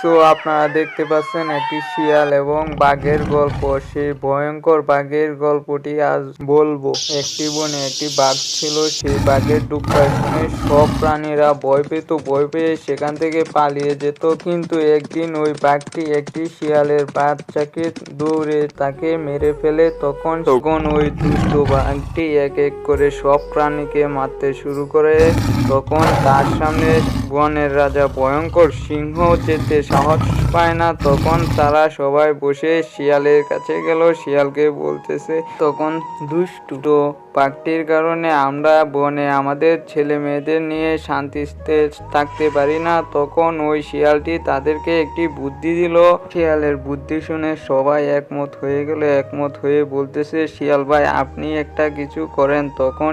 So আপনারা দেখতে পাচ্ছেন একটি শিয়াল এবং বাঘের গল্প। সেই ভয়ঙ্কর বাঘের গল্পটি আজ বলবো। একটি বনে একটি বাঘ ছিল। সেই বাঘের ডুক্কা শুনে সব প্রাণীরা ভয় পেয়ে সেখান থেকে পালিয়ে যেত। কিন্তু একদিন ওই বাঘটি একটি শিয়ালের বাচ্চাকে দৌড়ে তাকে মেরে ফেলে। তখন ওই দুষ্ট বাঘটি এক এক করে সব প্রাণীকে মারতে শুরু করে। তখন তার সামনে বনের রাজা ভয়ঙ্কর সিংহ যেতে সাহস পায় না। তখন তারা সবাই বসে শিয়ালের কাছে গেল। শিয়ালকে বলতেছে, তখন দুষ্টু বাঘটির কারণে আমরা বনে আমাদের ছেলে মেয়েদের নিয়ে শান্তিতে থাকতে পারি না। তখন ওই শিয়ালটি তাদেরকে একটি বুদ্ধি দিল। শিয়ালের বুদ্ধি শুনে সবাই একমত হয়ে বলতেছে, শিয়াল ভাই আপনি একটা কিছু করেন। তখন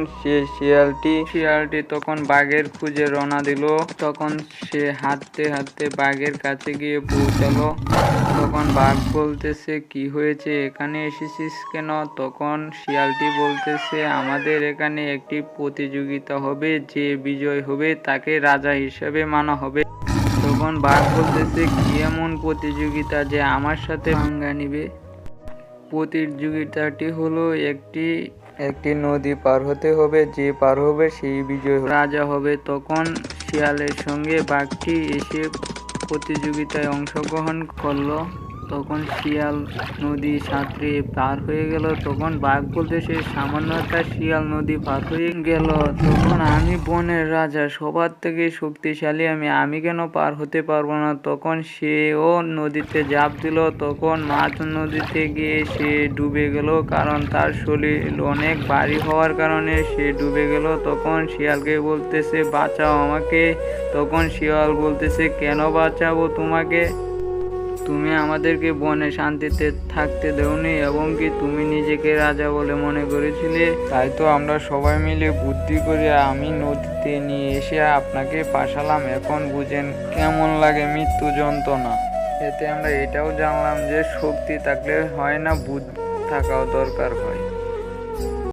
শিয়ালটি তখন বাঘের খুঁজে রওনা দিল। তখন সে হাঁটতে বাঘের কাছে গিয়ে পৌঁছালো। তখন বাঘ বলতেছে, কি হয়েছে, এখানে এসেছিস কেন? তখন শিয়ালটি বলতেছে, আমাদের এখানে একটি প্রতিযোগিতা হবে, যে বিজয় হবে তাকে রাজা হিসেবে মানা হবে। তখন বাঘ বলতেছে, কি এমন প্রতিযোগিতা যে আমার সাথে পাঙ্গা নিবে? প্রতিযোগিতাটি হলো একটি নদী পার হতে হবে, যে পার হবে সেই বিজয় রাজা হবে। তখন শিয়ালের সঙ্গে বাঘটি এসে প্রতিযোগিতায় অংশগ্রহণ করলো। তখন শিয়াল নদী সাঁতরে পার হয়ে গেল। তখন বাঘ বলতেছে, সামান্য একটা শিয়াল নদী পার হয়ে গেল, তখন আমি বনের রাজা, সবার থেকে শক্তিশালী আমি কেন পার হতে পারবো না? তখন সেও নদীতে ঝাঁপ দিল। তখন মাঝ নদীতে গিয়ে সে ডুবে গেল, কারণ তার শরীর অনেক ভারী হওয়ার কারণে সে ডুবে গেল। তখন শিয়ালকে বলতেছে, বাঁচাও আমাকে। তখন শিয়াল বলতেছে, কেন বাঁচাবো তোমাকে? তুমি আমাদেরকে বনে শান্তিতে থাকতে দেওনি, এবং কি তুমি নিজেকে রাজা বলে মনে করেছিলে। তাই তো আমরা সবাই মিলে বুদ্ধি করে আমি নদীতে নিয়ে এসে আপনাকে ফাঁসালাম। এখন বুঝেন কেমন লাগে মৃত্যু যন্ত্রণা। এতে আমরা এটাও জানলাম যে শক্তি থাকলে হয় না, বুদ্ধি থাকাও দরকার হয়।